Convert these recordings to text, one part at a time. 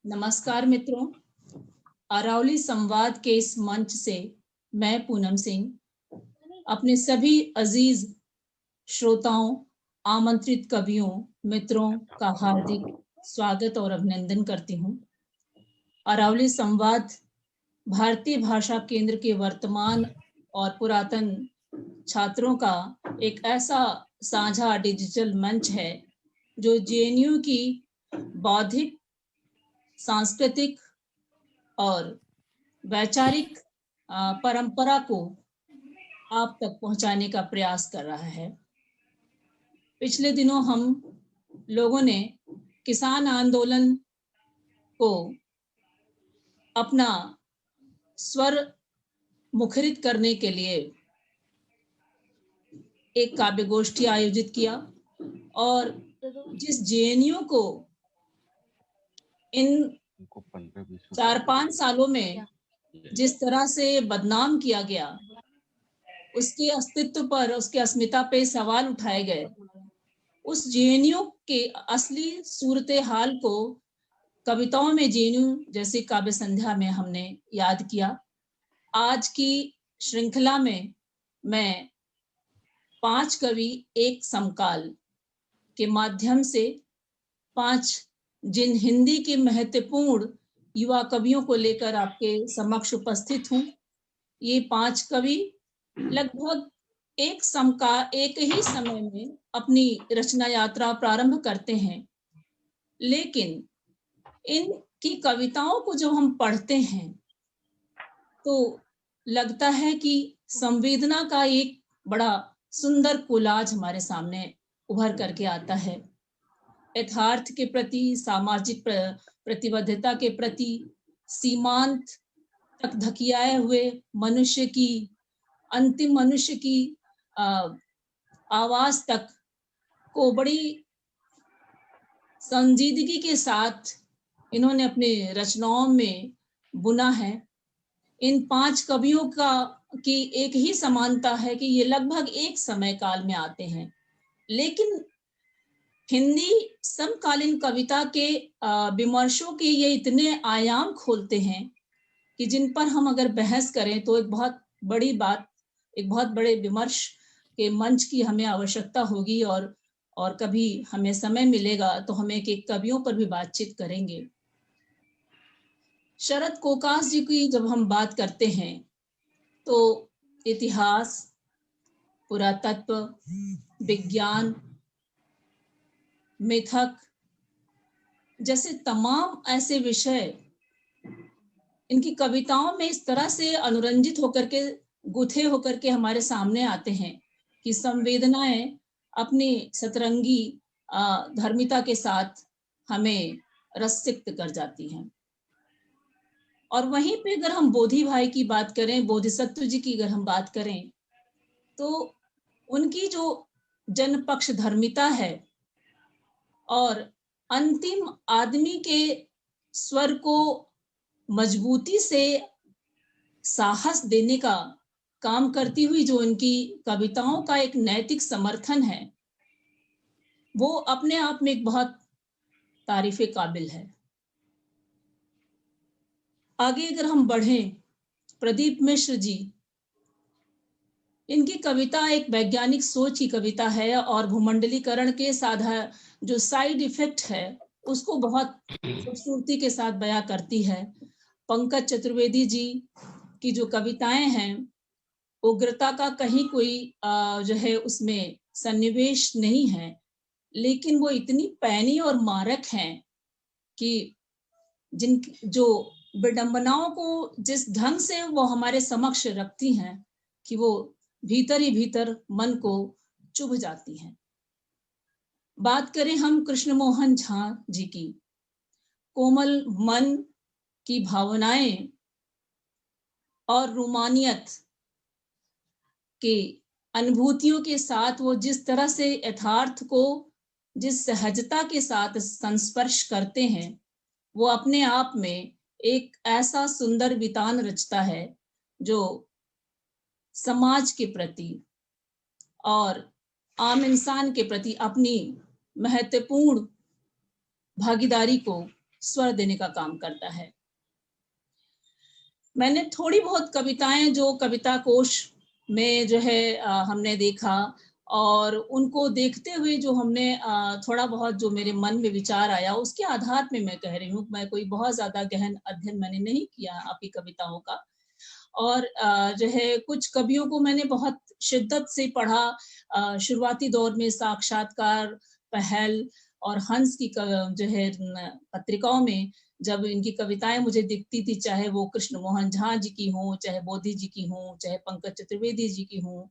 नमस्कार मित्रों, अरावली संवाद के इस मंच से मैं पूनम सिंह अपने सभी अजीज श्रोताओं, आमंत्रित कवियों, मित्रों का हार्दिक स्वागत और अभिनंदन करती हूँ। अरावली संवाद भारतीय भाषा केंद्र के वर्तमान और पुरातन छात्रों का एक ऐसा साझा डिजिटल मंच है जो जेएनयू की बौद्धिक, सांस्कृतिक और वैचारिक परंपरा को आप तक पहुंचाने का प्रयास कर रहा है। पिछले दिनों हम लोगों ने किसान आंदोलन को अपना स्वर मुखरित करने के लिए एक काव्य गोष्ठी आयोजित किया और जिस जेएनयू को इन 4-5 सालों में जिस तरह से बदनाम किया गया, उसके अस्तित्व पर, उसके अस्मिता पे सवाल उठाए गए, उस जेएनयू के असली सूरत हाल को कविताओं में जेएनयू जैसी काव्य संध्या में हमने याद किया। आज की श्रृंखला में मैं 5 कवि एक समकाल के माध्यम से 5 जिन हिंदी के महत्वपूर्ण युवा कवियों को लेकर आपके समक्ष उपस्थित हूँ। ये 5 कवि लगभग एक ही समय में अपनी रचना यात्रा प्रारंभ करते हैं, लेकिन इनकी कविताओं को जब हम पढ़ते हैं तो लगता है कि संवेदना का एक बड़ा सुंदर कोलाज हमारे सामने उभर करके आता है। यथार्थ के प्रति, सामाजिक प्रतिबद्धता के प्रति, सीमांत तक धकियाए हुए मनुष्य की, अंतिम मनुष्य की आवाज तक को बड़ी संजीदगी के साथ इन्होंने अपने रचनाओं में बुना है। इन 5 कवियों की एक ही समानता है कि ये लगभग एक समय काल में आते हैं, लेकिन हिंदी समकालीन कविता के विमर्शों के ये इतने आयाम खोलते हैं कि जिन पर हम अगर बहस करें तो एक बहुत बड़ी बात, एक बहुत बड़े विमर्श के मंच की हमें आवश्यकता होगी और कभी हमें समय मिलेगा तो हम एक कवियों पर भी बातचीत करेंगे। शरद कोकास जी की जब हम बात करते हैं तो इतिहास, पुरातत्व, विज्ञान, मिथक जैसे तमाम ऐसे विषय इनकी कविताओं में इस तरह से अनुरंजित होकर के, गुथे होकर के हमारे सामने आते हैं कि संवेदनाएं अपनी सतरंगी धर्मिता के साथ हमें रसिक्त कर जाती हैं। और वहीं पे अगर हम बोधि भाई की बात करें, बोधिसत्व जी की अगर हम बात करें तो उनकी जो जनपक्ष धर्मिता है और अंतिम आदमी के स्वर को मजबूती से साहस देने का काम करती हुई जो उनकी कविताओं का एक नैतिक समर्थन है, वो अपने आप में एक बहुत तारीफे काबिल है। आगे अगर हम बढ़ें, प्रदीप मिश्र जी, इनकी कविता एक वैज्ञानिक सोच की कविता है और भूमंडलीकरण के जो साइड इफेक्ट है उसको बहुत खूबसूरती के साथ बयां करती है। पंकज चतुर्वेदी जी की जो कविताएं हैं, उग्रता का कहीं कोई जो है उसमें सन्निवेश नहीं है, लेकिन वो इतनी पैनी और मारक हैं कि जो विडंबनाओं को जिस ढंग से वो हमारे समक्ष रखती हैं कि वो भीतर ही भीतर मन को चुभ जाती हैं। बात करें हम कृष्ण मोहन झा जी की, कोमल मन की भावनाएं और रोमानियत की अनुभूतियों के साथ वो जिस तरह से यथार्थ को जिस सहजता के साथ संस्पर्श करते हैं, वो अपने आप में एक ऐसा सुंदर वितान रचता है जो समाज के प्रति और आम इंसान के प्रति अपनी महत्वपूर्ण भागीदारी को स्वर देने का काम करता है। मैंने थोड़ी बहुत कविताएं जो कविता कोश में जो है हमने देखा, और उनको देखते हुए जो हमने थोड़ा बहुत जो मेरे मन में विचार आया, उसके आधार पे मैं कह रही हूँ। मैं कोई बहुत ज्यादा गहन अध्ययन मैंने नहीं किया आपकी कविताओं का, और जो है कुछ कवियों को मैंने बहुत शिद्दत से पढ़ा। शुरुआती दौर में साक्षात्कार, पहल और हंस की जो है पत्रिकाओं में जब इनकी कविताएं मुझे दिखती थी, चाहे वो कृष्ण मोहन झा जी की हों, चाहे बोधी जी की हों, चाहे पंकज चतुर्वेदी जी की हों,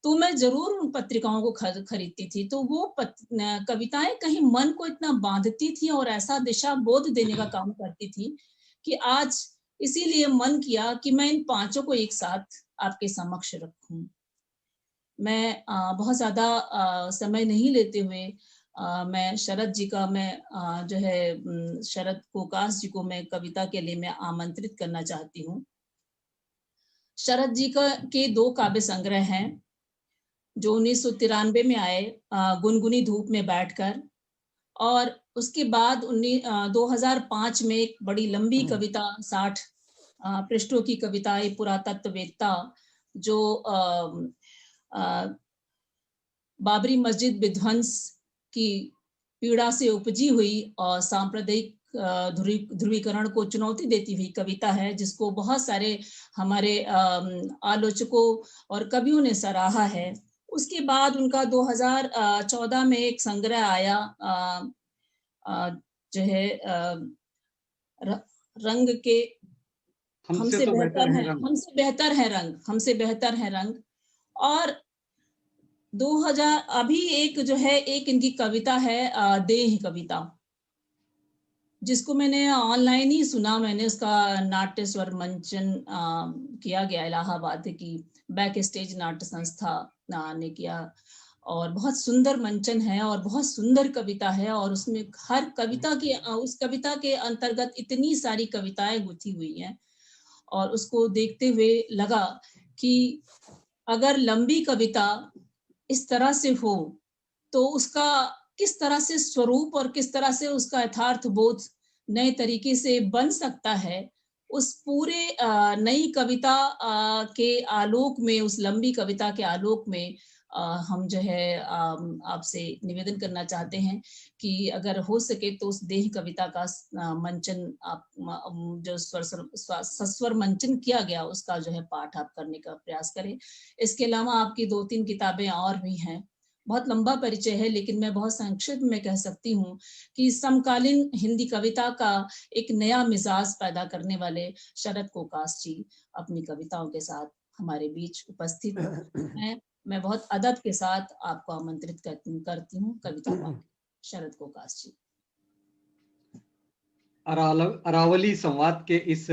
तो मैं जरूर उन पत्रिकाओं को खरीदती थी। तो वो कविताएं कहीं मन को इतना बांधती थी और ऐसा दिशा बोध देने का काम करती थी कि आज इसीलिए मन किया कि मैं इन पांचों को एक साथ आपके समक्ष रखूं। मैं बहुत ज्यादा समय नहीं लेते हुए मैं शरद जी का जो है शरद कोकाश जी को मैं कविता के लिए मैं आमंत्रित करना चाहती हूँ। शरद जी के 2 काव्य संग्रह हैं जो 1993 में आए, गुनगुनी धूप में बैठकर, और उसके बाद 2005 में एक बड़ी लंबी कविता 60 पृष्ठों की कविता, पुरातत्ववेत्ता, जो बाबरी मस्जिद विध्वंस की पीड़ा से उपजी हुई और सांप्रदायिक ध्रुवीकरण को चुनौती देती हुई कविता है, जिसको बहुत सारे हमारे आलोचकों और कवियों ने सराहा है। उसके बाद उनका 2014 में एक संग्रह आया जो है रंग के हमसे बेहतर है रंग, हमसे बेहतर है रंग। और 2000 अभी एक जो है एक इनकी कविता है देह कविता, जिसको मैंने ऑनलाइन ही सुना। मैंने उसका नाट्य स्वर मंचन किया गया, इलाहाबाद की बैक स्टेज नाट्य संस्था ने किया, और बहुत सुंदर मंचन है और बहुत सुंदर कविता है। और उसमें हर कविता के उस कविता के अंतर्गत इतनी सारी कविताएं गुथी हुई हैं, और उसको देखते हुए लगा कि अगर लंबी कविता इस तरह से हो तो उसका किस तरह से स्वरूप और किस तरह से उसका यथार्थ बोध नए तरीके से बन सकता है। उस पूरे नई कविता के आलोक में, उस लंबी कविता के आलोक में हम जो है आपसे निवेदन करना चाहते हैं कि अगर हो सके तो उस देह कविता का मंचन आप जो सस्वर मंचन किया गया उसका जो है पाठ आप करने का प्रयास करें। इसके अलावा आपकी 2-3 किताबें और भी हैं। बहुत लंबा परिचय है, लेकिन मैं बहुत संक्षिप्त में कह सकती हूँ कि समकालीन हिंदी कविता का एक नया मिजाज पैदा करने वाले शरद कोकाश जी अपनी कविताओं के साथ हमारे बीच उपस्थित हैं। मैं बहुत अदब के साथ आपको आमंत्रित करती हूँ कविता पाठ। शरद कोकाश जी। अरावली संवाद के इस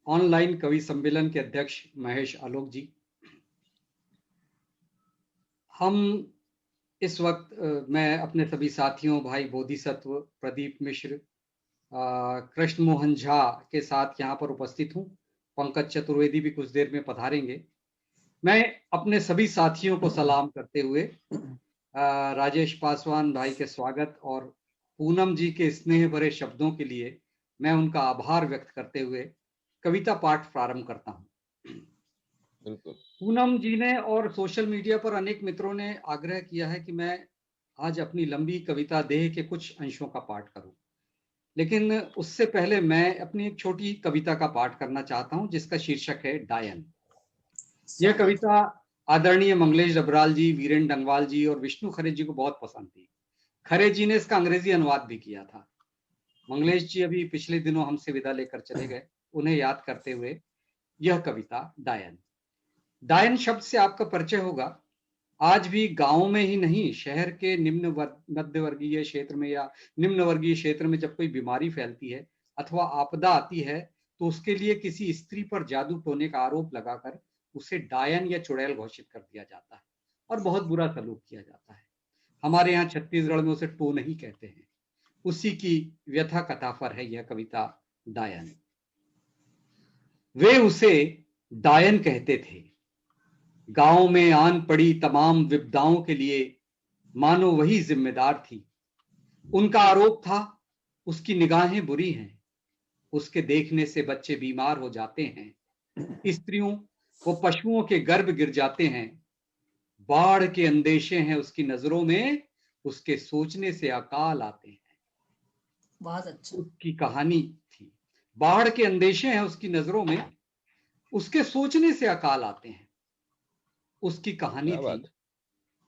ऑनलाइन कवि सम्मेलन के अध्यक्ष महेश आलोक जी, हम इस वक्त मैं अपने सभी साथियों भाई बोधिसत्व, प्रदीप मिश्र, कृष्ण मोहन झा के साथ यहाँ पर उपस्थित हूँ। पंकज चतुर्वेदी भी कुछ देर में पधारेंगे। मैं अपने सभी साथियों को सलाम करते हुए राजेश पासवान भाई के स्वागत और पूनम जी के स्नेह भरे शब्दों के लिए मैं उनका आभार व्यक्त करते हुए कविता पाठ प्रारंभ करता हूँ। बिल्कुल। पूनम जी ने और सोशल मीडिया पर अनेक मित्रों ने आग्रह किया है कि मैं आज अपनी लंबी कविता देह के कुछ अंशों का पाठ करूं, लेकिन उससे पहले मैं अपनी एक छोटी कविता का पाठ करना चाहता हूं जिसका शीर्षक है डायन। यह कविता आदरणीय मंगलेश डबराल जी, वीरेन डंगवाल जी और विष्णु खरे जी को बहुत पसंद थी। खरे जी ने इसका अंग्रेजी अनुवाद भी किया था। मंगलेश जी अभी पिछले दिनों हमसे विदा लेकर चले गए। उन्हें याद करते हुए यह कविता डायन। डायन शब्द से आपका परिचय होगा। आज भी गांव में ही नहीं, शहर के मध्य वर्गीय क्षेत्र में या निम्न वर्गीय क्षेत्र में जब कोई बीमारी फैलती है अथवा आपदा आती है तो उसके लिए किसी स्त्री पर जादू टोने का आरोप लगाकर उसे डायन या चुड़ैल घोषित कर दिया जाता है और बहुत बुरा सलूक किया जाता है। हमारे यहाँ छत्तीसगढ़ में उसे टोन ही कहते हैं। उसी की व्यथा कथा पर है यह कविता डायन। वे उसे डायन कहते थे। गांव में आन पड़ी तमाम विपदाओं के लिए मानो वही जिम्मेदार थी। उनका आरोप था उसकी निगाहें बुरी हैं, उसके देखने से बच्चे बीमार हो जाते हैं, स्त्रियों वो पशुओं के गर्भ गिर जाते हैं, बाढ़ के अंदेशे हैं उसकी नजरों में, उसके सोचने से अकाल आते हैं। बहुत अच्छा। उसकी कहानी थी, बाढ़ के अंदेशे हैं उसकी नजरों में, उसके सोचने से अकाल आते हैं। उसकी कहानी थी,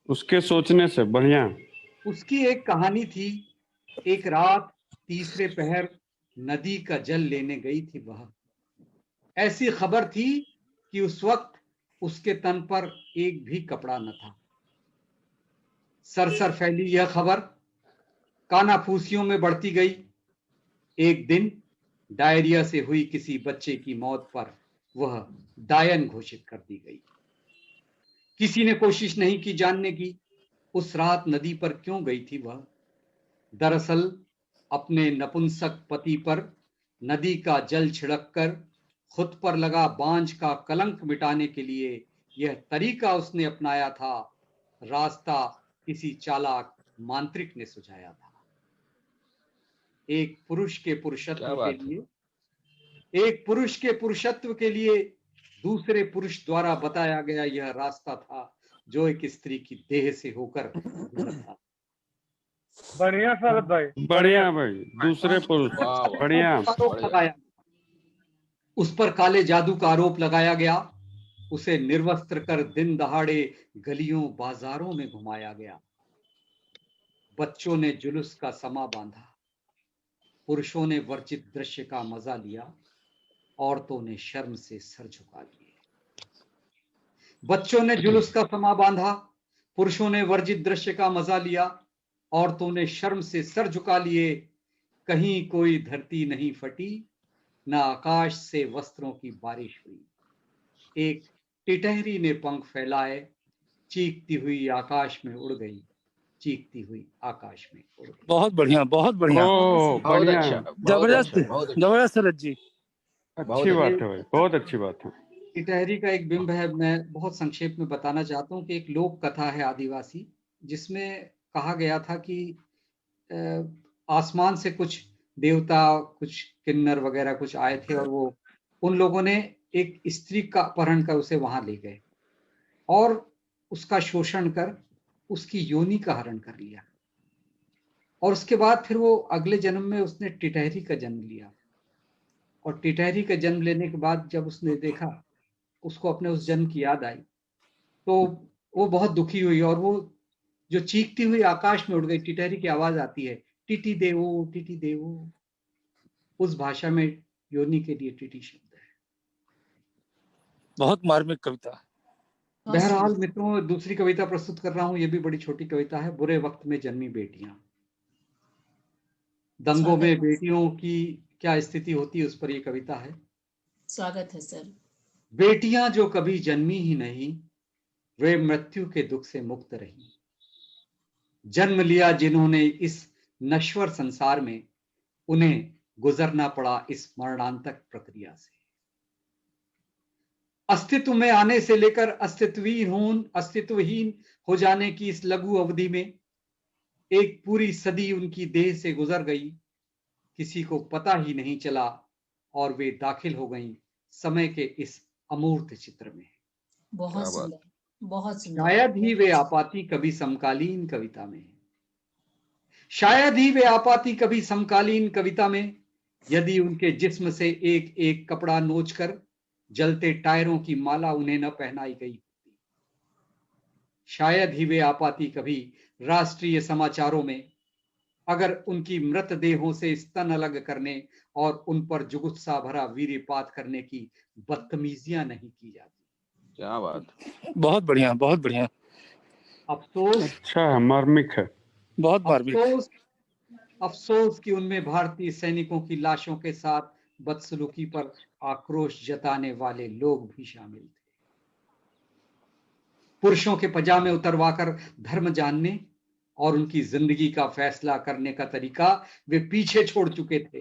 उसके सोचने से। बढ़िया। उसकी एक कहानी थी। एक रात तीसरे पहर नदी का जल लेने गई थी वह। ऐसी खबर थी कि उस वक्त उसके तन पर एक भी कपड़ा न था। सरसर फैली यह खबर कानाफूसियों में बढ़ती गई। एक दिन डायरिया से हुई किसी बच्चे की मौत पर वह डायन घोषित कर दी गई। किसी ने कोशिश नहीं की जानने की उस रात नदी पर क्यों गई थी वह। दरअसल अपने नपुंसक पति पर नदी का जल छिड़ककर खुद पर लगा बांझ का कलंक मिटाने के लिए यह तरीका उसने अपनाया था। रास्ता किसी चालाक मांत्रिक ने सुझाया था। एक पुरुष के पुरुषत्व के लिए दूसरे पुरुष द्वारा बताया गया यह रास्ता था जो एक स्त्री की देह से होकर गुजरता। बढ़िया शरद भाई, बढ़िया भाई। दूसरे पुरुष। बढ़िया। उस पर काले जादू का आरोप लगाया गया। उसे निर्वस्त्र कर दिन दहाड़े गलियों बाजारों में घुमाया गया। बच्चों ने जुलूस का समा बांधा, पुरुषों ने वर्जित दृश्य का मजा लिया, औरतों ने शर्म से सर झुका लिए। बच्चों ने जुलूस का समा बांधा, पुरुषों ने वर्जित दृश्य का मजा लिया, औरतों ने शर्म से सर झुका लिए। कहीं कोई धरती नहीं फटी, न आकाश से वस्त्रों की बारिश हुई। एक टिटहरी ने पंख फैलाए, चीखती हुई आकाश में उड़ गई, चीखती हुई आकाश में उड़ गई। बहुत बढ़िया, बहुत बढ़िया, बढ़िया। जबरदस्त, जबरदस्त शरद जी। अच्छी बात है भाई, बहुत अच्छी बात है। टिटहरी का एक बिंब है। मैं बहुत संक्षेप में बताना चाहता हूँ कि एक लोक कथा है आदिवासी, जिसमें कहा गया था कि आसमान से कुछ देवता, कुछ किन्नर वगैरह कुछ आए थे और वो उन लोगों ने एक स्त्री का अपहरण कर उसे वहां ले गए और उसका शोषण कर उसकी योनि का हरण कर लिया। और उसके बाद फिर वो अगले जन्म में उसने टिटहरी का जन्म लिया। और टिटहरी का जन्म लेने के बाद जब उसने देखा, उसको अपने उस जन्म की याद आई, तो वो बहुत दुखी हुई और वो जो चीखती हुई आकाश में उड़ गई। टिटहरी की आवाज आती है, टिटी देवो, टिटी देवो। उस भाषा में योनि के लिए टिटी शब्द है। बहुत मार्मिक कविता। बहरहाल मित्रों, दूसरी कविता प्रस्तुत कर रहा हूं। ये भी बड़ी छोटी कविता है। बुरे वक्त में जन्मी बेटियां। दंगों में बेटियों की क्या स्थिति होती है उस पर यह कविता है। स्वागत है सर। बेटियां जो कभी जन्मी ही नहीं, वे मृत्यु के दुख से मुक्त रही। जन्म लिया जिन्होंने इस नश्वर संसार में, उन्हें गुजरना पड़ा इस मरणांतक प्रक्रिया से। अस्तित्व में आने से लेकर अस्तित्वहीन हो जाने की इस लघु अवधि में एक पूरी सदी उनकी देह से गुजर गई। किसी को पता ही नहीं चला और वे दाखिल हो गईं समय के इस अमूर्त चित्र में। बहुत सुंदर, बहुत सुंदर। शायद ही वे आ पाती कभी समकालीन कविता में, शायद ही वे आ पाती कभी समकालीन कविता में, यदि उनके जिस्म से एक एक कपड़ा नोच कर जलते टायरों की माला उन्हें न पहनाई गई होती। शायद ही वे आ पाती कभी राष्ट्रीय समाचारों में, अगर उनकी मृतदेहों से स्तन अलग करने और उन पर जुगुत्सा भरा वीर्यपात करने की बदतमीजियां नहीं की जाती। क्या बात, बहुत बढ़िया, बहुत बढ़िया। अफसोस, अच्छा है, मार्मिक है, बहुत मार्मिक। अफसोस कि उनमें भारतीय सैनिकों की लाशों के साथ बदसलूकी पर आक्रोश जताने वाले लोग भी शामिल थे। पुरुषों के पजामे उतरवाकर धर्म जानने और उनकी जिंदगी का फैसला करने का तरीका वे पीछे छोड़ चुके थे।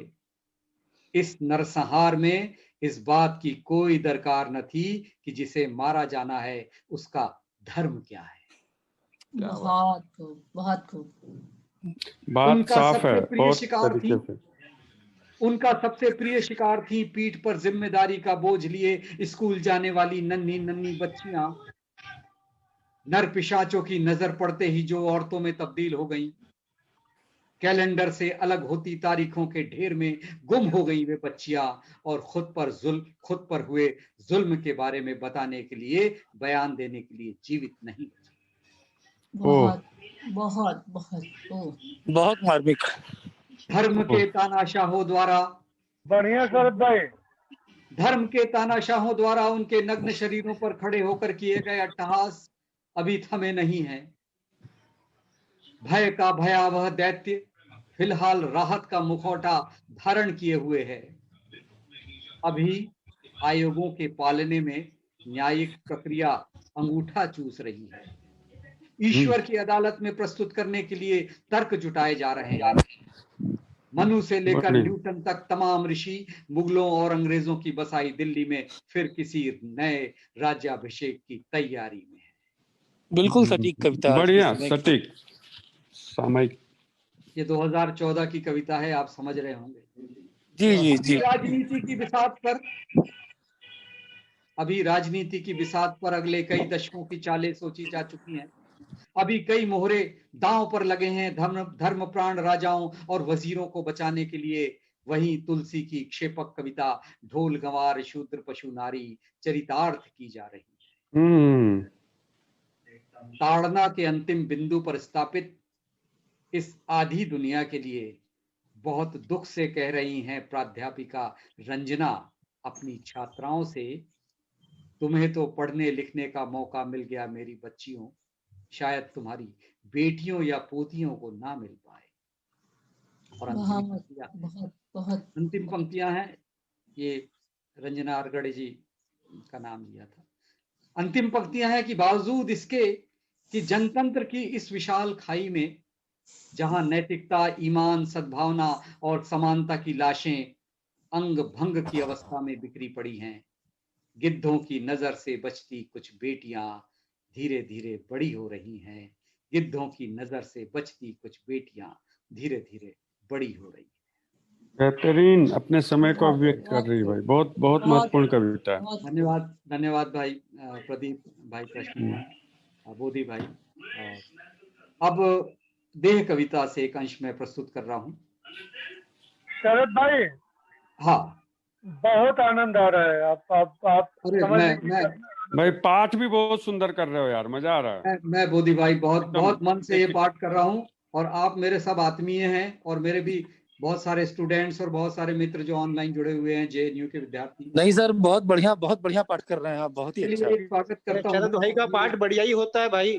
इस नरसंहार में इस बात की कोई दरकार न थी कि जिसे मारा जाना है उसका धर्म क्या है। बहुत खूब, बहुत खूब। बात उनका साफ है सबसे प्रिय बहुत शिकार थी तरीके से। उनका सबसे प्रिय शिकार थी पीठ पर जिम्मेदारी का बोझ लिए स्कूल जाने वाली नन्ही नन्ही बच्चियां, नर पिशाचों की नजर पड़ते ही जो औरतों में तब्दील हो गईं। कैलेंडर से अलग होती तारीखों के ढेर में गुम हो गई वे बच्चियां, और खुद पर हुए जुल्म के बारे में बताने के लिए, बयान देने के लिए जीवित नहीं बची। बहुत बहुत बहुत बहुत मार्मिक। धर्म के तानाशाहों द्वारा, बढ़िया शरद भाई, धर्म के तानाशाहों द्वारा उनके नग्न शरीरों पर खड़े होकर किए गए अट्टहास अभी थमे नहीं है। भय का भयावह दैत्य फिलहाल राहत का मुखौटा धारण किए हुए है। अभी आयोगों के पालने में न्यायिक प्रक्रिया अंगूठा चूस रही है। ईश्वर की अदालत में प्रस्तुत करने के लिए तर्क जुटाए जा रहे हैं। मनु से लेकर न्यूटन तक तमाम ऋषि मुगलों और अंग्रेजों की बसाई दिल्ली में फिर किसी नए राज्याभिषेक की तैयारी में है। बिल्कुल सटीक कविता, बढ़िया सटीक सामयिक। ये 2014 की कविता है, आप समझ रहे होंगे। जी जी जी। राजनीति की बिसात पर, अभी राजनीति की बिसात पर अगले कई दशकों की चालें सोची जा चुकी हैं। अभी कई मोहरे दांव पर लगे हैं धर्म प्राण राजाओं और वजीरों को बचाने के लिए। वहीं तुलसी की क्षेपक कविता ढोल गंवार शूद्र पशु नारी चरितार्थ की जा रही है। ताड़ना के अंतिम बिंदु पर स्थापित इस आधी दुनिया के लिए बहुत दुख से कह रही हैं प्राध्यापिका रंजना अपनी छात्राओं से, तुम्हें तो पढ़ने लिखने का मौका मिल गया मेरी बच्चियों, शायद तुम्हारी बेटियों या पोतियों को ना मिल पाए। और अंतिम पंक्तियां हैं, ये रंजना अरगड़े जी का नाम लिया था। अंतिम पंक्तियां हैं कि बावजूद इसके कि जनतंत्र की इस विशाल खाई में, जहां नैतिकता, ईमान, सद्भावना और समानता की लाशें अंग भंग की अवस्था में बिखरी पड़ी हैं, गिद्धों की नजर से बचती कुछ बेटियां धीरे धीरे बड़ी हो रही हैं। गिद्धों की नजर से बचती कुछ बेटियां धीरे धीरे बड़ी हो रही हैं। बेहतरीन, अपने समय को व्यक्त कर रही भाई। बहुत बहुत महत्वपूर्ण कविता है। धन्यवाद, धन्यवाद भाई प्रदीप भाई, कृष्ण बोधी भाई। अब देह कविता से एक अंश में प्रस्तुत कर रहा हूं। शरद भाई, हाँ बहुत आनंद आ रहा है। आप अरे भाई पाठ भी बहुत सुंदर कर रहे हो यार, मजा आ रहा है। मैं बोधी भाई बहुत मन से ये पाठ कर रहा हूँ, और आप मेरे सब आत्मीय हैं, और मेरे भी बहुत सारे स्टूडेंट्स और बहुत सारे मित्र जो ऑनलाइन जुड़े हुए हैं, जेएनयू के विद्यार्थी। नहीं सर, बहुत बढ़िया पाठ कर रहे हैं आप, बहुत ही अच्छा। स्वागत करता हूँ। शरद भाई का पाठ बढ़िया ही होता है भाई।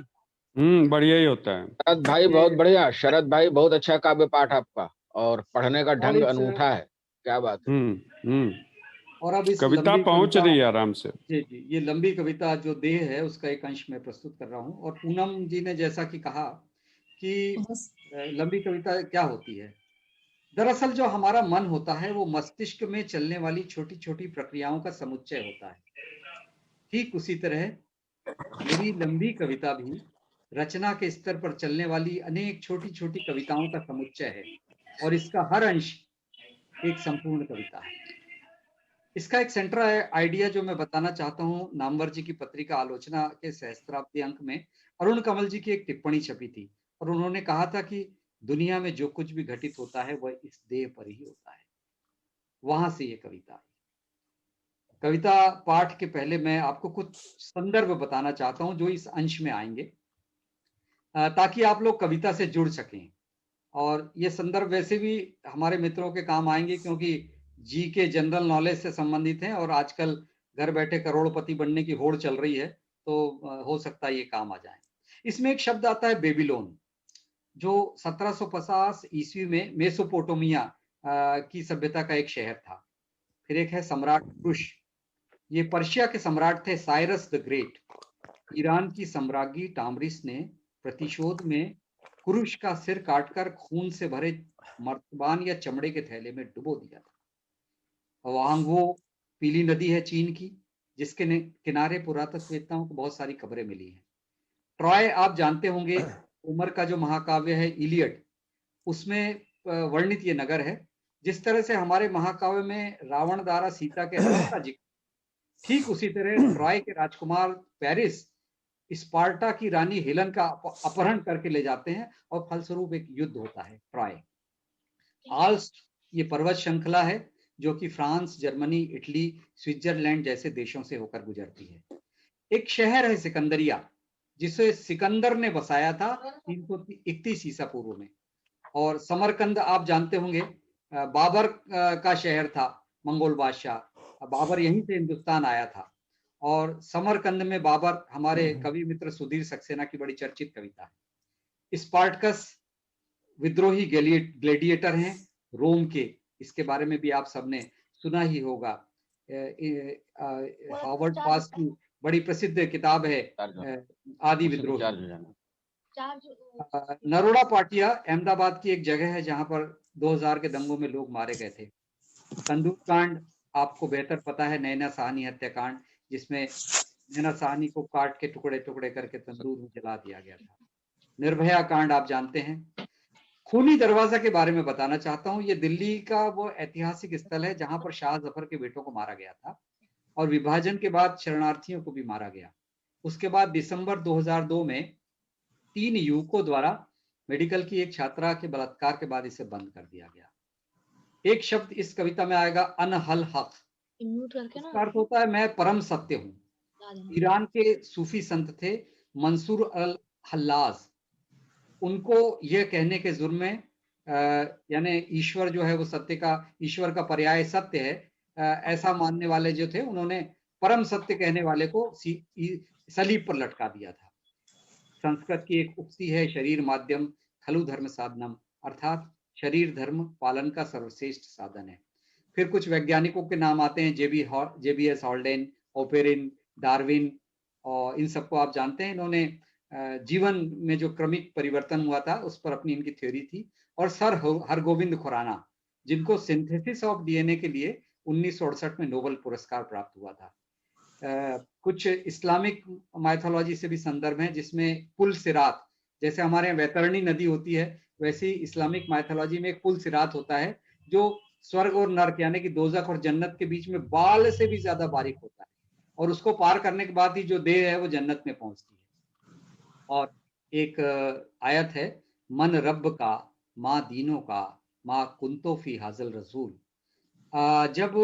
बढ़िया ही होता है शरद भाई, बहुत बढ़िया। शरद भाई, बहुत अच्छा काव्य पाठ आपका, और पढ़ने का ढंग अनूठा है। क्या बात है। और अब इस कविता पहुंच रही है आराम से। जी जी, ये लंबी कविता जो देह है उसका एक अंश में प्रस्तुत कर रहा हूँ। और पूनम जी ने जैसा कि कहा कि लंबी कविता क्या होती है, दरअसल जो हमारा मन होता है वो मस्तिष्क में चलने वाली छोटी छोटी प्रक्रियाओं का समुच्चय होता है। ठीक उसी तरह मेरी लंबी कविता भी रचना के स्तर पर चलने वाली अनेक छोटी छोटी कविताओं का समुच्चय है, और इसका हर अंश एक संपूर्ण कविता है। इसका एक सेंट्रल आइडिया जो मैं बताना चाहता हूँ, नामवर जी की पत्रिका आलोचना के सहस्त्राब्दी अंक में अरुण कमल जी की एक टिप्पणी छपी थी, और उन्होंने कहा था कि दुनिया में जो कुछ भी घटित होता है वह इस देह पर ही होता है। वहां से ये कविता कविता पाठ के पहले मैं आपको कुछ संदर्भ बताना चाहता हूं जो इस अंश में आएंगे, ताकि आप लोग कविता से जुड़ सकें। और ये संदर्भ वैसे भी हमारे मित्रों के काम आएंगे, क्योंकि जी के जनरल नॉलेज से संबंधित हैं, और आजकल घर बैठे करोड़पति बनने की होड़ चल रही है, तो हो सकता है ये काम आ जाए। इसमें एक शब्द आता है बेबीलोन, जो 1750 ईस्वी में मेसोपोटामिया की सभ्यता का एक शहर था। फिर एक है सम्राट कुश, ये पर्शिया के सम्राट थे साइरस द ग्रेट। ईरान की सम्राज्ञी टामरिस ने प्रतिशोध में कुरुश का सिर काटकर खून से भरे मर्तबान या चमड़े के थैले में डुबो दिया था। वांगवो पीली नदी है चीन की, जिसके किनारे पुरातत्ववेत्ताओं को बहुत सारी खबरें मिली हैं। ट्रॉय आप जानते होंगे, उमर का जो महाकाव्य है इलियड, उसमें वर्णित ये नगर है। जिस तरह से हमारे महाकाव्य में रावण द्वारा सीता के हरण का जिक्र, ठीक उसी तरह ट्रॉय के राजकुमार पेरिस स्पार्टा की रानी हेलन का अपहरण करके ले जाते हैं और फलस्वरूप एक युद्ध होता है ट्रॉय। आल्स्ट ये पर्वत श्रृंखला है जो कि फ्रांस, जर्मनी, इटली, स्विट्जरलैंड जैसे देशों से होकर गुजरती है। एक शहर है सिकंदरिया जिसे सिकंदर ने बसाया था 331 ईसा पूर्व में। और समरकंद आप जानते होंगे, बाबर का शहर था, मंगोल बादशाह बाबर यहीं से हिंदुस्तान आया था। और समरकंद में बाबर, हमारे कवि मित्र सुधीर सक्सेना की बड़ी चर्चित कविता है। स्पार्टकस विद्रोही ग्लेडिएटर हैं रोम के, इसके बारे में भी आप सबने सुना ही होगा। हार्वर्ड पास की बड़ी प्रसिद्ध किताब है आदि विद्रोही। नरोड़ा पाटिया अहमदाबाद की एक जगह है जहां पर 2000 के दंगों में लोग मारे गए थे। तंदूर कांड आपको बेहतर पता है, नैना साहनी हत्याकांड, जिसमें नैना साहनी को काट के टुकड़े टुकड़े करके तंदूर में जला दिया गया था। निर्भया कांड आप जानते हैं। खूनी दरवाजा के बारे में बताना चाहता हूँ। ये दिल्ली का वो ऐतिहासिक स्थल है जहां पर शाह जफर के बेटों को मारा गया था और विभाजन के बाद शरणार्थियों को भी मारा गया। उसके बाद दिसंबर 2002 में 3 युवकों द्वारा मेडिकल की एक छात्रा के बलात्कार के बाद इसे बंद कर दिया गया। एक शब्द इस कविता में आएगा, अनहल हक। इसका अर्थ होता है मैं परम सत्य हूँ। ईरान के सूफी संत थे मंसूर अल हल्लाज, उनको यह कहने के जुर्म में, यानी ईश्वर जो है वो सत्य का, ईश्वर का पर्याय सत्य है, ऐसा मानने वाले जो थे, उन्होंने परम सत्य कहने वाले को सलीब पर लटका दिया था। संस्कृत की एक उक्ति है, शरीर माध्यम खलु धर्म साधनम, अर्थात शरीर धर्म पालन का सर्वश्रेष्ठ साधन है। फिर कुछ वैज्ञानिकों के नाम आते हैं, जेबीएस हॉल्डेन, ओपेरिन, डार्विन, और इन सबको आप जानते हैं। इन्होंने जीवन में जो क्रमिक परिवर्तन हुआ था उस पर अपनी इनकी थ्योरी थी। और सर हरगोविंद खुराना, जिनको सिंथेसिस ऑफ डीएनए के लिए 1968 में नोबेल पुरस्कार प्राप्त हुआ था। कुछ इस्लामिक माइथोलॉजी से भी संदर्भ है, जिसमें पुल सिरात, जैसे हमारे यहाँ वैतरणी नदी होती है, वैसे ही इस्लामिक माइथोलॉजी में एक पुल सिरात होता है जो स्वर्ग और नर्क यानी कि दोजख और जन्नत के बीच में बाल से भी ज्यादा बारीक होता है, और उसको पार करने के बाद ही जो देह है वो जन्नत में पहुंचती है। और एक आयत है, मन रब का माँ दीनों का माँ कुंतो फी हाजल रसूल। जब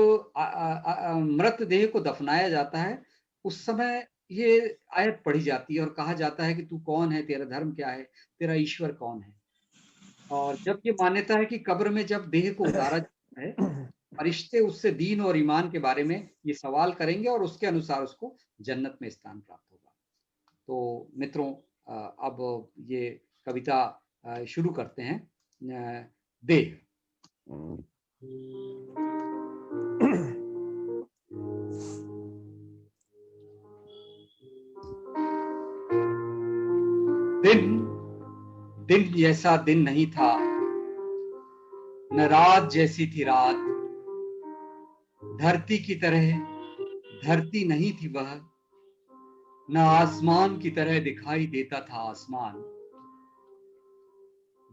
मृत देह को दफनाया जाता है उस समय ये आयत पढ़ी जाती है और कहा जाता है कि तू कौन है, तेरा धर्म क्या है, तेरा ईश्वर कौन है। और जब ये मान्यता है कि कब्र में जब देह को उतारा जाता है, फरिश्ते उससे दीन और ईमान के बारे में ये सवाल करेंगे और उसके अनुसार उसको जन्नत में स्थान प्राप्त होगा। तो मित्रों, अब ये कविता शुरू करते हैं। देह। दिन जैसा दिन नहीं था, न रात जैसी थी रात। धरती की तरह धरती नहीं थी वह, न आसमान की तरह दिखाई देता था आसमान।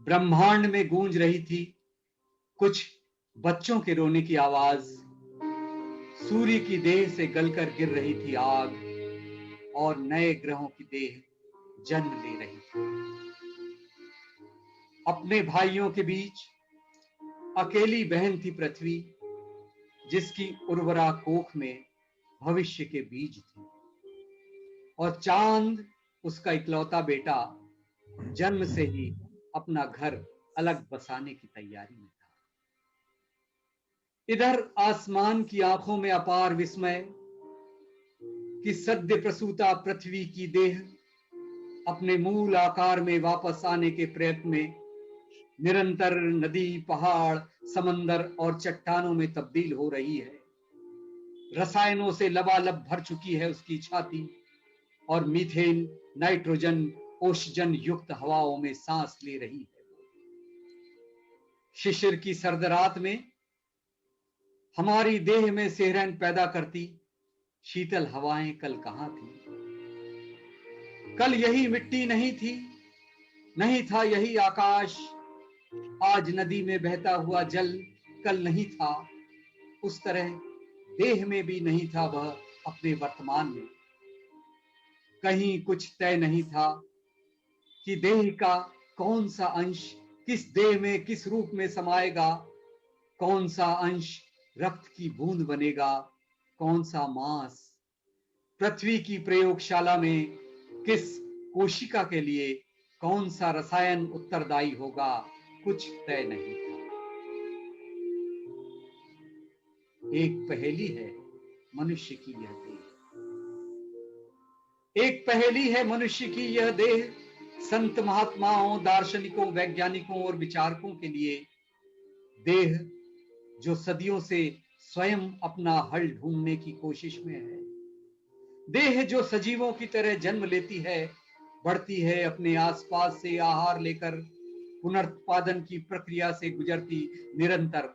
ब्रह्मांड में गूंज रही थी कुछ बच्चों के रोने की आवाज। सूर्य की देह से गलकर गिर रही थी आग, और नए ग्रहों की देह जन्म ले रही थी। अपने भाइयों के बीच अकेली बहन थी पृथ्वी, जिसकी उर्वरा कोख में भविष्य के बीज थे। और चांद उसका इकलौता बेटा, जन्म से ही अपना घर अलग बसाने की तैयारी में था। इधर आसमान की आंखों में अपार विस्मय कि सद्य प्रसूता पृथ्वी की देह अपने मूल आकार में वापस आने के प्रयत्न में निरंतर नदी, पहाड़, समंदर और चट्टानों में तब्दील हो रही है। रसायनों से लबालब भर चुकी है उसकी छाती, और मीथेन, नाइट्रोजन, ओक्सीजन युक्त हवाओं में सांस ले रही है। शिशिर की सर्द रात में हमारी देह में सेहरन पैदा करती शीतल हवाएं कल कहां थी। कल यही मिट्टी नहीं थी, नहीं था यही आकाश। आज नदी में बहता हुआ जल कल नहीं था, उस तरह देह में भी नहीं था वह अपने वर्तमान में। कहीं कुछ तय नहीं था कि देह का कौन सा अंश किस देह में किस रूप में समाएगा, कौन सा अंश रक्त की बूंद बनेगा, कौन सा मांस पृथ्वी की प्रयोगशाला में किस कोशिका के लिए कौन सा रसायन उत्तरदायी होगा, कुछ तय नहीं था। एक पहेली है मनुष्य की यह देह, एक पहेली है मनुष्य की यह देह। संत महात्माओं, दार्शनिकों, वैज्ञानिकों और विचारकों के लिए देह जो सदियों से स्वयं अपना हल ढूंढने की कोशिश में है, देह जो सजीवों की तरह जन्म लेती है, बढ़ती है, अपने आसपास से आहार लेकर पुनरुत्पादन की प्रक्रिया से गुजरती, निरंतर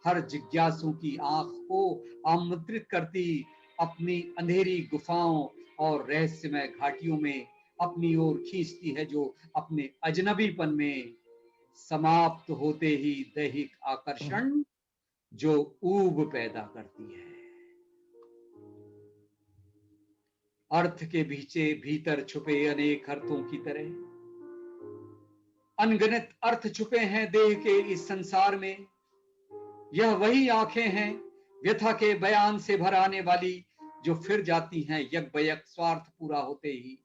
हर जिज्ञासु की आंख को आमंत्रित करती, अपनी अंधेरी गुफाओं और रहस्यमय घाटियों में अपनी ओर खींचती है, जो अपने अजनबीपन में समाप्त होते ही दैहिक आकर्षण जो ऊब पैदा करती है। अर्थ के भीतर छुपे अनेक अर्थों की तरह अनगिनत अर्थ छुपे हैं देह के इस संसार में। यह वही आंखें हैं व्यथा के बयान से भर आने वाली, जो फिर जाती हैं यकबयक स्वार्थ पूरा होते ही।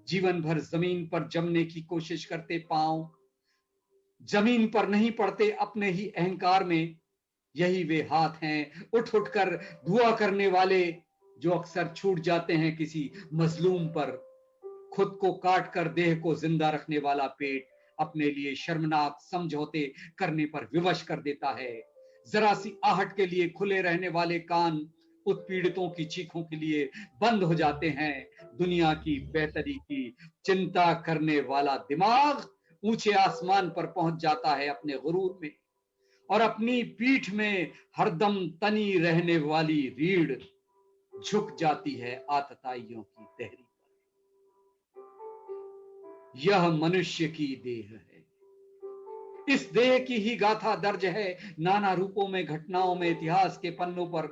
जीवन भर जमीन पर जमने की कोशिश करते पांव जमीन पर नहीं पड़ते अपने ही अहंकार में। यही वे हाथ हैं उठ उठ कर दुआ करने वाले, जो अक्सर छूट जाते हैं किसी मजलूम पर। खुद को काट कर देह को जिंदा रखने वाला पेट अपने लिए शर्मनाक समझौते करने पर विवश कर देता है। जरा सी आहट के लिए खुले रहने वाले कान उत्पीड़ितों की चीखों के लिए बंद हो जाते हैं। दुनिया की बेहतरी की चिंता करने वाला दिमाग ऊंचे आसमान पर पहुंच जाता है अपने गुरूर में, और अपनी पीठ में हरदम तनी रहने वाली रीढ़ झुक जाती है आतताइयों की तहरी पर। यह मनुष्य की देह है। इस देह की ही गाथा दर्ज है नाना रूपों में, घटनाओं में, इतिहास के पन्नों पर,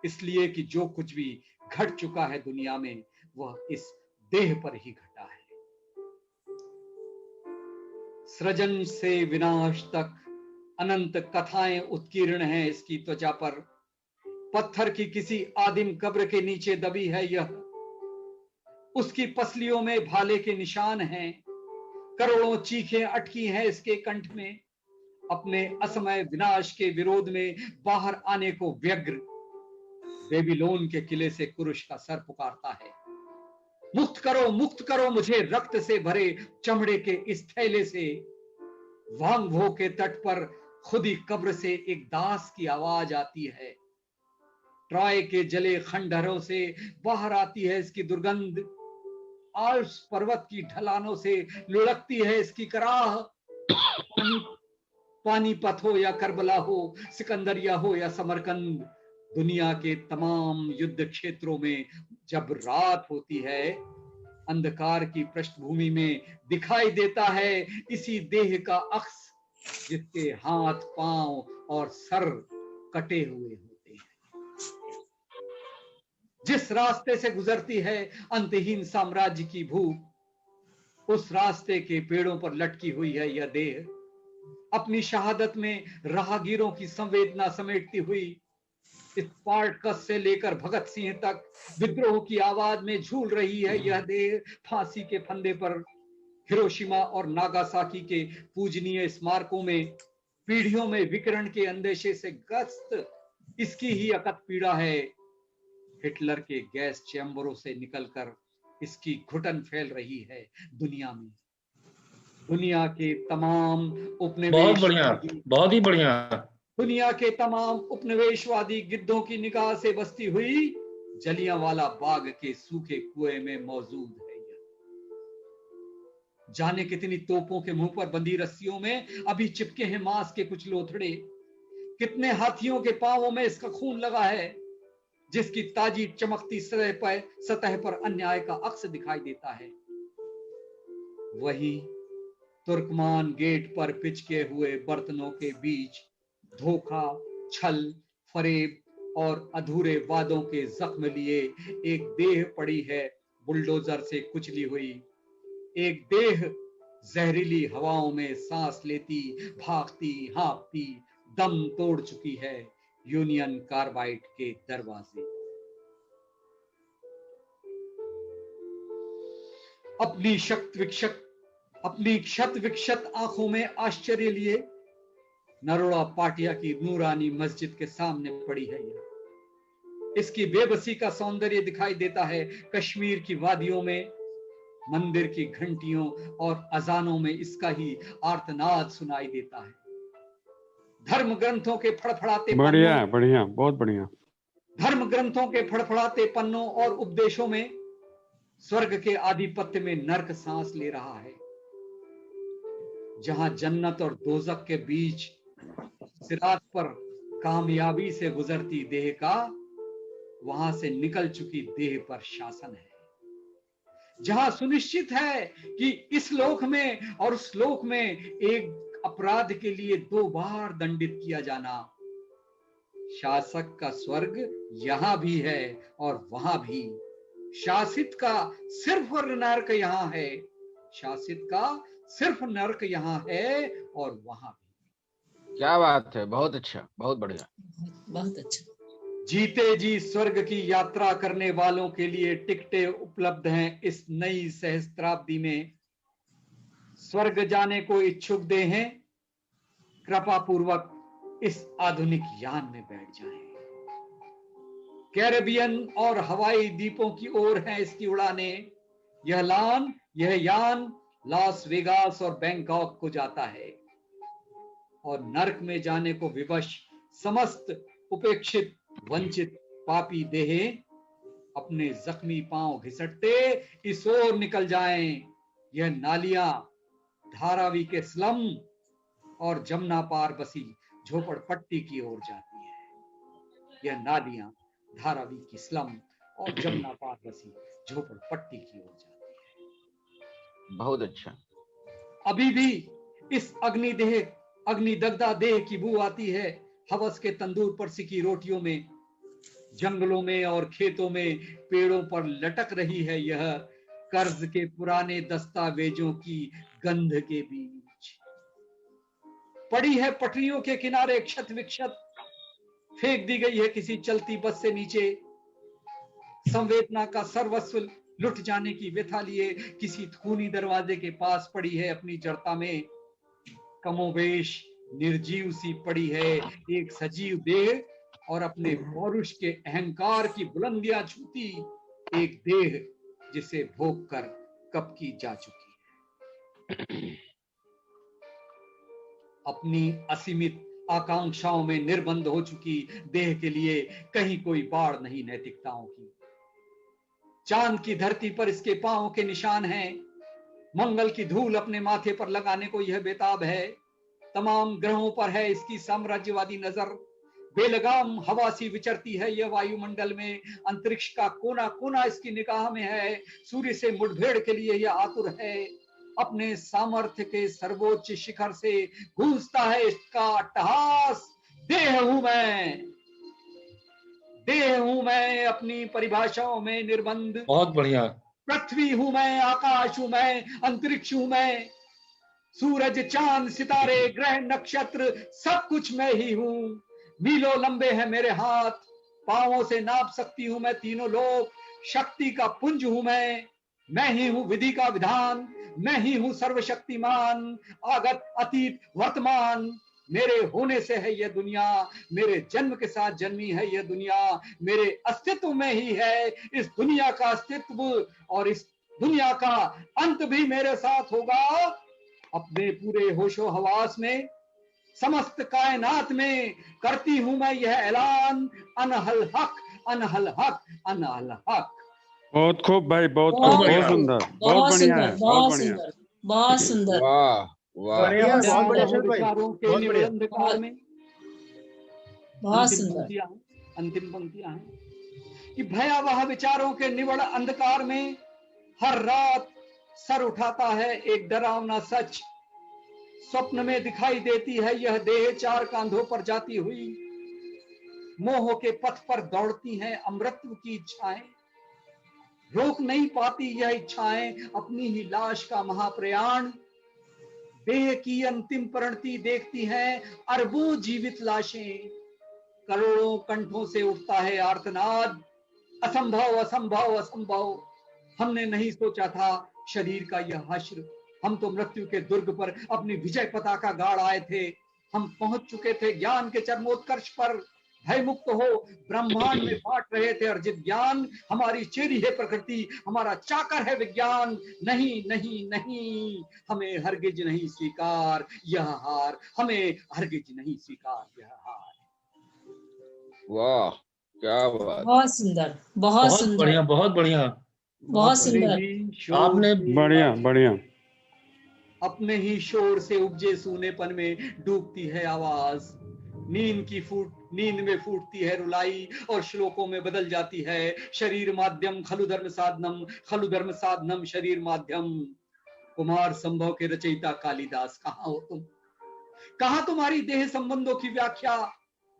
इसलिए कि जो कुछ भी घट चुका है दुनिया में वह इस देह पर ही घटा है। सृजन से विनाश तक अनंत कथाएं उत्कीर्ण हैं इसकी त्वचा पर। पत्थर की किसी आदिम कब्र के नीचे दबी है यह, उसकी पसलियों में भाले के निशान हैं। करोड़ों चीखें अटकी हैं इसके कंठ में। अपने असमय विनाश के विरोध में बाहर आने को व्यग्र बेबीलोन के किले से कुरुश का सर पुकारता है, मुक्त करो मुझे रक्त से भरे चमड़े के इस थैले से। वांग भो के तट पर खुदी कब्र से एक दास की आवाज आती है। ट्रॉय के जले खंडहरों से बाहर आती है इसकी दुर्गंध। आल्प्स पर्वत की ढलानों से लुढ़कती है इसकी कराह। पानीपत हो या करबला हो, सिकंदरिया हो या समरकंद, दुनिया के तमाम युद्ध क्षेत्रों में जब रात होती है, अंधकार की पृष्ठभूमि में दिखाई देता है इसी देह का अक्स, जिसके हाथ, पांव और सर कटे हुए होते हैं। जिस रास्ते से गुजरती है अंतहीन साम्राज्य की भूख, उस रास्ते के पेड़ों पर लटकी हुई है यह देह। अपनी शहादत में राहगीरों की संवेदना समेटती हुई, स्पार्टकस से लेकर भगत सिंह तक विद्रोह की आवाज में झूल रही है यह देह। फांसी के फंदे पर हिरोशिमा और नागासाकी के पूजनीय स्मारकों में पीढ़ियों में विकिरण के अंदेशे से ग्रस्त इसकी ही अकत पीड़ा है। हिटलर के गैस चैम्बरों से निकलकर इसकी घुटन फैल रही है दुनिया में। दुनिया के तमाम उपनिवेश, बहुत ही बढ़िया। दुनिया के तमाम उपनिवेशवादी गिद्धों की निगाह से बसती हुई जलियांवाला बाग के सूखे कुएं में मौजूद है यह। जाने कितनी तोपों के मुंह पर बंधी रस्सियों में अभी चिपके हैं मांस के कुछ लोथड़े। कितने हाथियों के पांवों में इसका खून लगा है, जिसकी ताजी चमकती सतह पर अन्याय का अक्स दिखाई देता है। वहीं तुर्कमान गेट पर पिचके हुए बर्तनों के बीच धोखा, छल, फरेब और अधूरे वादों के जख्म लिए एक देह पड़ी है बुलडोजर से कुचली हुई। एक देह जहरीली हवाओं में सांस लेती, भागती, हाँफती, दम तोड़ चुकी है यूनियन कार्बाइड के दरवाजे। अपनी क्षत विक्षत आंखों में आश्चर्य लिए नरोड़ा पाटिया की नूरानी मस्जिद के सामने पड़ी है यह। इसकी बेबसी का सौंदर्य दिखाई देता है कश्मीर की वादियों में। मंदिर की घंटियों और अजानों में इसका ही आर्तनाद सुनाई देता है। धर्म ग्रंथों के फड़फड़ाते बढ़िया बढ़िया, बहुत बढ़िया। धर्म ग्रंथों के फड़फड़ाते पन्नों और उपदेशों में स्वर्ग के आधिपत्य में नर्क सांस ले रहा है। जहां जन्नत और दोजख के बीच सिरात पर कामयाबी से गुजरती देह का, वहां से निकल चुकी देह पर शासन है। जहां सुनिश्चित है कि इस लोक में और उस लोक में एक अपराध के लिए 2 बार दंडित किया जाना। शासक का स्वर्ग यहां भी है और वहां भी। शासित का सिर्फ नर्क यहां है, शासित का सिर्फ नर्क यहां है और वहां भी। क्या बात है, बहुत अच्छा, बहुत बढ़िया, बहुत अच्छा। जीते जी स्वर्ग की यात्रा करने वालों के लिए टिकटें उपलब्ध हैं इस नई सहस्त्राब्दी में। स्वर्ग जाने को इच्छुक देहें कृपा पूर्वक इस आधुनिक यान में बैठ जाएं। कैरेबियन और हवाई द्वीपों की ओर है इसकी उड़ानें। यह यान लास वेगास और बैंकॉक को जाता है और नर्क में जाने को विवश समस्त उपेक्षित, वंचित पापी देहें अपने जख्मी पांव घिसटते इस ओर निकल जाएं। यह नालियां धारावी के स्लम और जमुना पार बसी झोपड़पट्टी की ओर जाती है। यह नालियां धारावी की स्लम और जमुना पार बसी झोपड़पट्टी की ओर जाती है। बहुत अच्छा। अभी भी इस अग्निदग्धा देह की बू आती है हवस के तंदूर पर सिकी रोटियों में। जंगलों में और खेतों में पेड़ों पर लटक रही है यह कर्ज के पुराने दस्तावेजों की गंध के बीच। पड़ी है पटरियों के किनारे क्षत विक्षत, फेंक दी गई है किसी चलती बस से नीचे। संवेदना का सर्वस्व लुट जाने की व्यथा लिए किसी खूनी दरवाजे के पास पड़ी है अपनी जड़ता में। कमोवेश निर्जीव सी पड़ी है एक सजीव देह और अपने पौरुष के अहंकार की बुलंदियां छूती एक देह जिसे भोग कर कब की जा चुकी है। अपनी असीमित आकांक्षाओं में निर्बंध हो चुकी देह के लिए कहीं कोई बाढ़ नहीं नैतिकताओं की। चांद की धरती पर इसके पांवों के निशान हैं। मंगल की धूल अपने माथे पर लगाने को यह बेताब है। तमाम ग्रहों पर है इसकी साम्राज्यवादी नजर। बेलगाम हवा सी विचरती है यह वायुमंडल में। अंतरिक्ष का कोना कोना इसकी निगाह में है। सूर्य से मुठभेड़ के लिए यह आतुर है। अपने सामर्थ्य के सर्वोच्च शिखर से गूंजता है इसका अट्टहास। देह हूं मैं अपनी परिभाषाओं में निर्बंध। बहुत बढ़िया। पृथ्वी हूं मैं, आकाश हूं मैं, अंतरिक्ष हूं मैं। सूरज, चांद, सितारे, ग्रह, नक्षत्र सब कुछ मैं ही हूं। मीलों लंबे हैं मेरे हाथ, पांवों से नाप सकती हूं मैं तीनों लोक। शक्ति का पुंज हूं मैं ही हूं विधि का विधान। मैं ही हूं सर्वशक्तिमान, आगत, अतीत, वर्तमान। मेरे होने से है यह दुनिया, मेरे जन्म के साथ जन्मी है यह दुनिया। मेरे अस्तित्व में ही है इस दुनिया का अस्तित्व और इस दुनिया का अंत भी मेरे साथ होगा। अपने पूरे होशो हवास में, समस्त कायनात में करती हूं मैं यह ऐलान, अनहल हक, अनहल हक, अनहल हक। बहुत खूब भाई, बहुत खूब, बहुत सुंदर, बहुत बढ़िया है, बहुत बढ़िया, बहुत सुंदर। वाह वाह, बढ़िया, बहुत बढ़िया शरद भाई, विचारों के बहुत निविड़ बढ़िया। अंधकार में बहुत सुंदर। अंतिम पंक्तियां हैं कि भयावह विचारों के निविड़ अंधकार में हर रात सर उठाता है एक डरावना सच। स्वप्न में दिखाई देती है यह देह चार कांधों पर जाती हुई, मोह के पथ पर दौड़ती हैं अमृतत्व की इच्छाएं, रोक नहीं पाती यह इच्छाएं अपनी ही लाश का महाप्रयाण। देह की अंतिम परिणति देखती हैं अरबों जीवित लाशें, करोड़ों कंठों से उठता है आर्तनाद, असंभव असंभव असंभव। हमने नहीं सोचा था शरीर का यह हश्र, हम तो मृत्यु के दुर्ग पर अपनी विजय पताका गाड़ आए थे। हम पहुंच चुके थे ज्ञान के चरमोत्कर्ष पर, भय मुक्त हो ब्रह्मांड में बांट रहे थे अर्जित ज्ञान। हमारी चेरी है प्रकृति, हमारा चाकर है विज्ञान। नहीं नहीं नहीं, हमें हरगिज नहीं स्वीकार यह हार, हमें हरगिज नहीं स्वीकार यह हार। वाह क्या बात। बहुत सुंदर, बहुत सुंदर, बढ़िया, बहुत बढ़िया, बहुत सुंदर। आपने बढ़िया बढ़िया। अपने ही शोर से उपजे सूनेपन में डूबती है आवाज, नींद में फूटती है रुलाई और श्लोकों में बदल जाती है शरीर माध्यम खलु धर्म साधनम, खलु धर्म साधनम शरीर माध्यम। कुमार संभव के रचयिता कालिदास, कहाँ हो तुम? कहाँ तुम्हारी देह संबंधों की व्याख्या?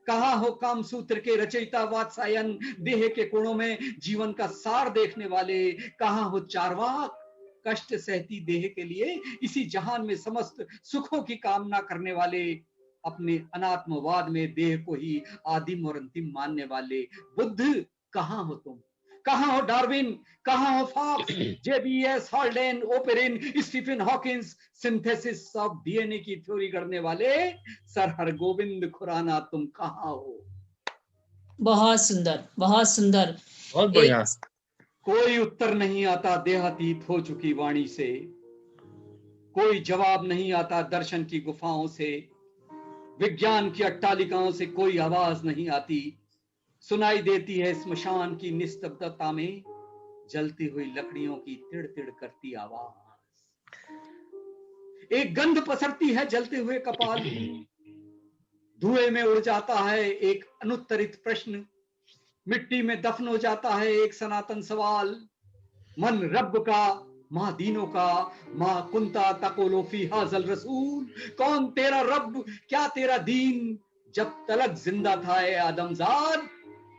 कहाँ हो काम सूत्र के रचयिता वात्सायन, देह के कोणों में जीवन का सार देखने वाले? कहाँ हो चारवाक, कष्ट सहती देह के लिए इसी जहान में समस्त सुखों की कामना करने वाले? अपने अनात्मवाद में देह को ही आदिम और अंतिम मानने वाले बुद्ध, कहाँ हो तुम? कहाँ हो डार्विन? कहाँ हो Fox, JBS, Haldane, Oparin, Stephen Hawkins, synthesis of DNA की थ्योरी करने वाले सर हरगोविंद खुराना, तुम कहाँ हो? बहुत सुंदर, बहुत सुंदर, बहुत बढ़िया। कोई उत्तर नहीं आता देहातीत हो चुकी वाणी से, कोई जवाब नहीं आता दर्शन की गुफाओं से, विज्ञान की अट्टालिकाओं से कोई आवाज नहीं आती। सुनाई देती है स्मशान की निस्तब्धता में जलती हुई लकड़ियों की तिड़ तिड़ करती आवाज। एक गंध पसरती है जलते हुए कपाल की, धुएं में उड़ जाता है एक अनुत्तरित प्रश्न, मिट्टी में दफन हो जाता है एक सनातन सवाल। मन रब का, माँ दीनों का, माँ कुंता तकोलो फी हाजल रसूल। कौन तेरा रब, क्या तेरा दीन? जब तलक जिंदा था ए आदमजाद,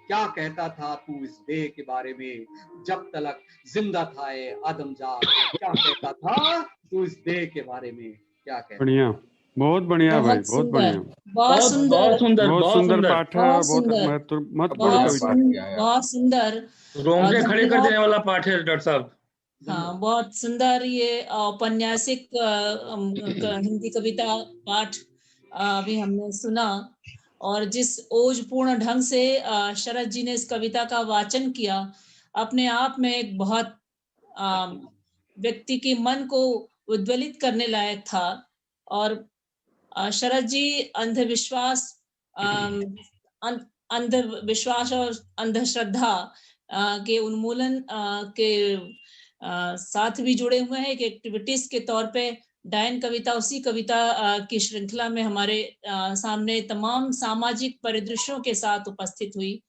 क्या कहता था तू इस देह के बारे में? जब तलक जिंदा था ए आदमजाद, क्या कहता था तू इस देह के बारे में? क्या कहता? बढ़िया, बहुत बढ़िया भाई, बहुत बढ़िया, बहुत सुंदर, बहुत सुंदर, बहुत सुंदर पाठ है, बहुत बहुत सुंदर, महत्वपूर्ण कविता है। बहुत सुंदर, रोंगटे खड़े कर देने वाला पाठ है डॉक्टर साहब। हाँ, बहुत सुंदर। ये औपन्यासिक हिंदी कविता पाठ अभी हमने सुना, और जिस ओजपूर्ण ढंग से शरद जी ने इस कविता का वाचन किया, अपने आप में एक बहुत व्यक्ति के मन को उद्वेलित करने लायक था। और शरद जी अंधविश्वास और अंधश्रद्धा के उन्मूलन के साथ भी जुड़े हुए हैं। एक एक्टिविटीज के तौर पे डायन कविता, उसी कविता की श्रृंखला में हमारे सामने तमाम सामाजिक परिदृश्यों के साथ उपस्थित हुई।